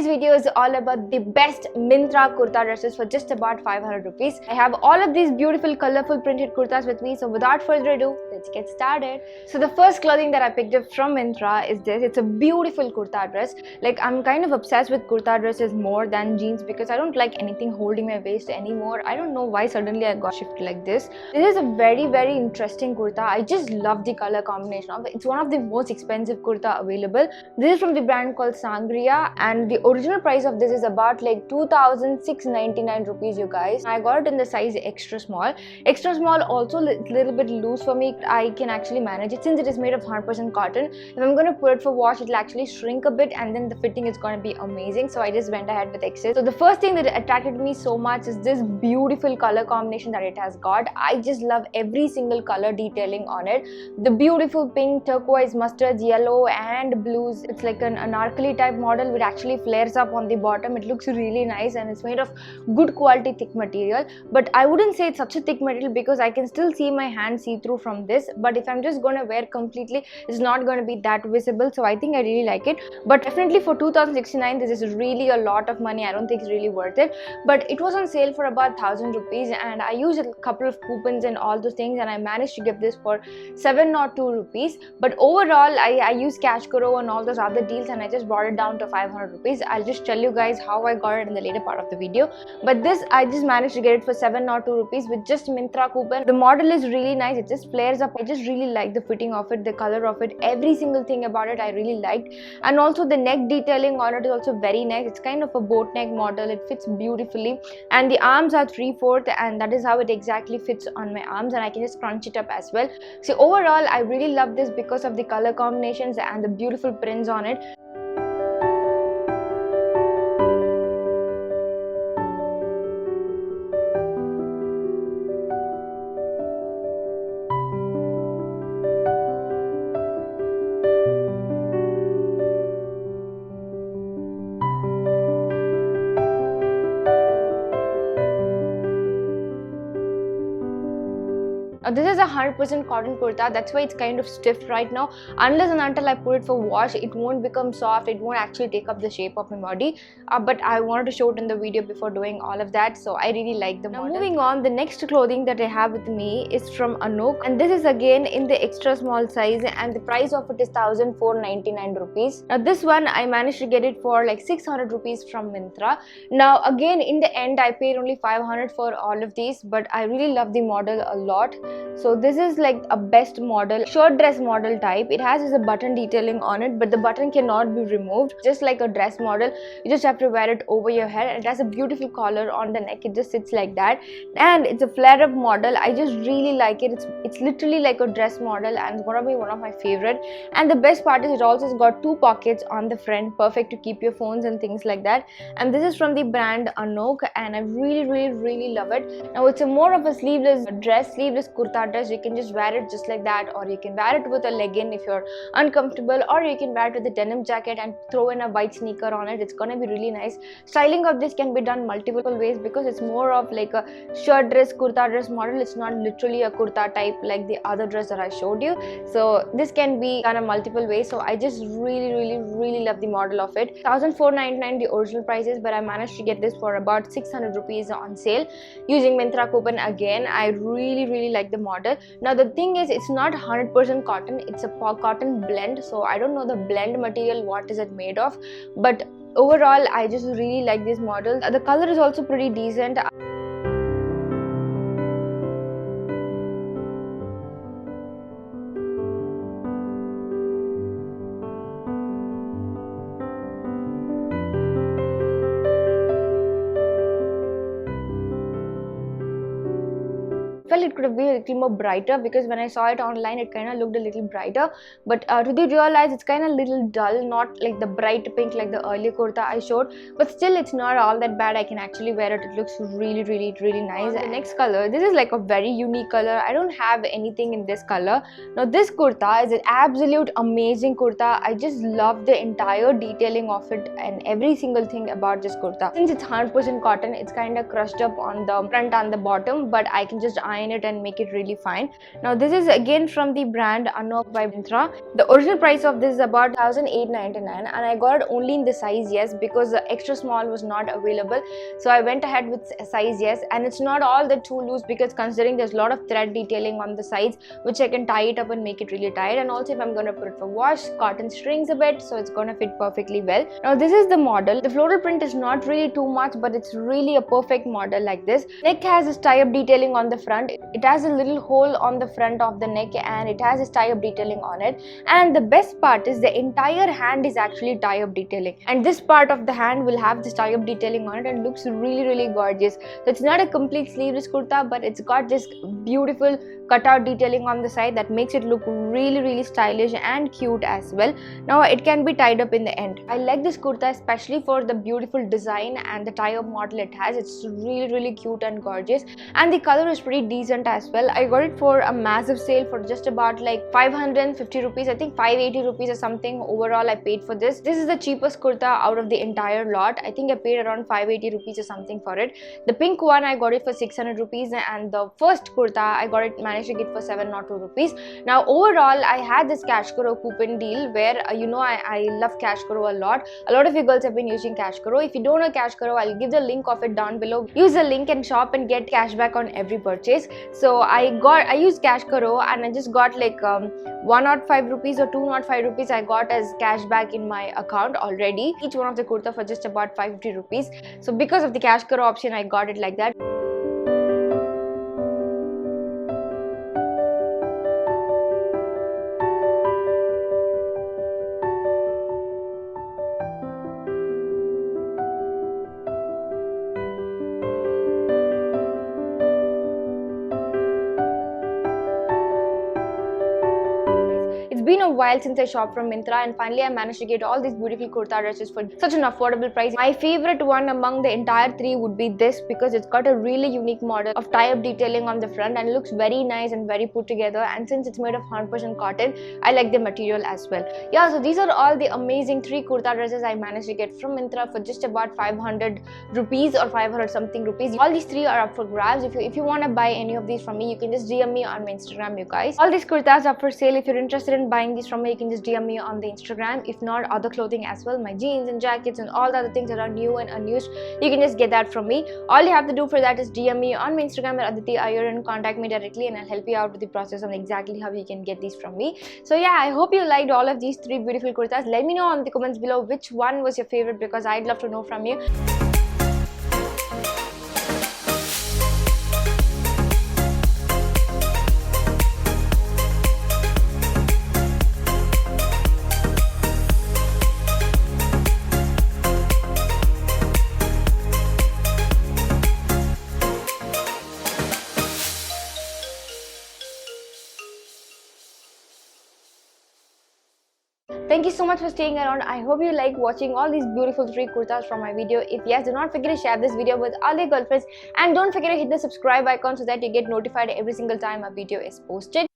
today's video is all about the best Myntra kurta dresses for just about 500 rupees. I have all of these beautiful colorful printed kurtas with me, so without further ado, let's get started. So the first clothing that I picked up from Myntra is this. It's a beautiful kurta dress. Like, I'm kind of obsessed with kurta dresses more than jeans because I don't like anything holding my waist anymore. I don't know why suddenly I got shifted like this. This is a very interesting kurta. I just love the color combination of it. It's one of the most expensive kurta available. This is from the brand called Sangria, and the original price of this is about like 2,699 rupees, you guys. I got it in the size extra small. Extra small also little bit loose for me. I can actually manage it since it is made of 100% cotton. If I'm going to put it for wash, it'll actually shrink a bit and then the fitting is going to be amazing. So I just went ahead with XS. So the first thing that attracted me so much is this beautiful color combination that it has got. I just love every single color detailing on it. The beautiful pink, turquoise, mustard, yellow and blues. It's like an anarkali type model which actually flares up on the bottom. It looks really nice and it's made of good quality thick material, but I wouldn't say it's such a thick material because I can still see my hand see through from this. But if I'm just going to wear completely, it's not going to be that visible, so I think I really like it. But definitely for 2069, this is really a lot of money. I don't think it's really worth it, but it was on sale for about 1,000 rupees and I used a couple of coupons and all those things and I managed to get this for 702 rupees. But overall, I used Cash Karo and all those other deals and I just brought it down to 500 rupees. I'll just tell you guys how I got it in the later part of the video, but this I just managed to get it for 702 rupees with just Myntra coupon. The model is really nice. It just flares up. I just really like the fitting of it, the color of it, every single thing about it I really liked. And also the neck detailing on it is also very nice. It's kind of a boat neck model. It fits beautifully and the arms are 3/4 and that is how it exactly fits on my arms, and I can just crunch it up as well. So overall, I really love this because of the color combinations and the beautiful prints on it. This is a 100% cotton kurta. That's why it's kind of stiff right now. Unless and until I put it for wash, it won't become soft. It won't actually take up the shape of my body. But I wanted to show it in the video before doing all of that. So I really like the model. Now moving on, the next clothing that I have with me is from Anouk. And this is again in the extra small size. And the price of it is 1,499 rupees. Now this one, I managed to get it for like 600 rupees from Myntra. Now again, in the end, I paid only 500 for all of these. But I really love the model a lot. So this is like a best model, short dress model type. It has a button detailing on it, but the button cannot be removed. Just like a dress model, you just have to wear it over your head. It has a beautiful collar on the neck. It just sits like that, and it's a flare up model. I just really like it. It's literally like a dress model and it's gonna be one of my favorite. And the best part is it also has got 2 pockets on the front, perfect to keep your phones and things like that. And this is from the brand Anouk and I really love it. Now it's a more of a sleeveless dress, sleeveless kurta dress. You can just wear it just like that, or you can wear it with a legging if you're uncomfortable, or you can wear it with a denim jacket and throw in a white sneaker on it. It's gonna be really nice. Styling of this can be done multiple ways because it's more of like a shirt dress, kurta dress model. It's not literally a kurta type like the other dress that I showed you. So this can be done in multiple ways. So I just really love the model of it. 1,499 the original price is, but I managed to get this for about 600 rupees on sale using Myntra coupon again. I really like the model. Now the thing is, it's not 100% cotton. It's a cotton blend. So I don't know the blend material, what is it made of, but overall I just really like this model. The color is also pretty decent. Felt it could have been a little more brighter because when I saw it online it kind of looked a little brighter, but to the realize it's kind of little dull, not like the bright pink like the earlier kurta I showed, but still it's not all that bad. I can actually wear it. It looks really nice. The next color, this is like a very unique color. I don't have anything in this color. Now this kurta is an absolute amazing kurta. I just love the entire detailing of it and every single thing about this kurta. Since it's 100% cotton, it's kind of crushed up on the front and the bottom, but I can just iron shine it and make it really fine. Now this is again from the brand Unok by Myntra. The original price of this is about 1899 and I got it only in the size yes because the extra small was not available. So I went ahead with size yes, and it's not all that too loose because considering there's a lot of thread detailing on the sides which I can tie it up and make it really tight, and also if I'm going to put it for wash, cotton strings a bit, so it's going to fit perfectly well. Now this is the model. The floral print is not really too much, but it's really a perfect model like this. Neck has this tie-up detailing on the front. It has a little hole on the front of the neck and it has this tie-up detailing on it, and the best part is the entire hand is actually tie-up detailing, and this part of the hand will have this tie-up detailing on it and looks really gorgeous. So it's not a complete sleeveless kurta, but it's got this beautiful cutout detailing on the side that makes it look really stylish and cute as well. Now it can be tied up in the end. I like this kurta especially for the beautiful design and the tie-up model it has. It's really cute and gorgeous, and the color is pretty decent as well. I got it for a massive sale for just about like 550 rupees. I think 580 rupees or something overall I paid for this. This is the cheapest kurta out of the entire lot. I think I paid around 580 rupees or something for it. The pink one I got it for 600 rupees, and the first kurta I got it managed to get for 702 rupees. Now overall I had this Kashkaro coupon deal where I love Kashkaro a lot. A lot of you girls have been using Kashkaro. If you don't know Kashkaro, I'll give the link of it down below. Use the link and shop and get cashback on every purchase. So I used Kashkaro and I just got like 105 rupees or 205 rupees I got as cashback in my account already. Each one of the kurta for just about 550 rupees. So because of the Kashkaro option I got it like that. It's been a while since I shopped from Myntra, and finally I managed to get all these beautiful kurta dresses for such an affordable price. My favorite one among the entire three would be this because it's got a really unique model of tie-up detailing on the front and looks very nice and very put together, and since it's made of 100% cotton, I like the material as well. Yeah, so these are all the amazing three kurta dresses I managed to get from Myntra for just about 500 rupees or 500 something rupees. All these three are up for grabs. If you want to buy any of these from me, you can just DM me on my Instagram, you guys. All these kurtas are for sale. If you're interested in buying these from me, you can just DM me on the Instagram. If not, other clothing as well, my jeans and jackets and all the other things that are new and unused, you can just get that from me. All you have to do for that is DM me on my Instagram at Aditi Iyer and contact me directly, and I'll help you out with the process on exactly how you can get these from me. So yeah, I hope you liked all of these three beautiful kurtas. Let me know in the comments below which one was your favorite because I'd love to know from you. Thank you so much for staying around. I hope you like watching all these beautiful three kurtas from my video. If yes, do not forget to share this video with all your girlfriends, and don't forget to hit the subscribe icon so that you get notified every single time a video is posted.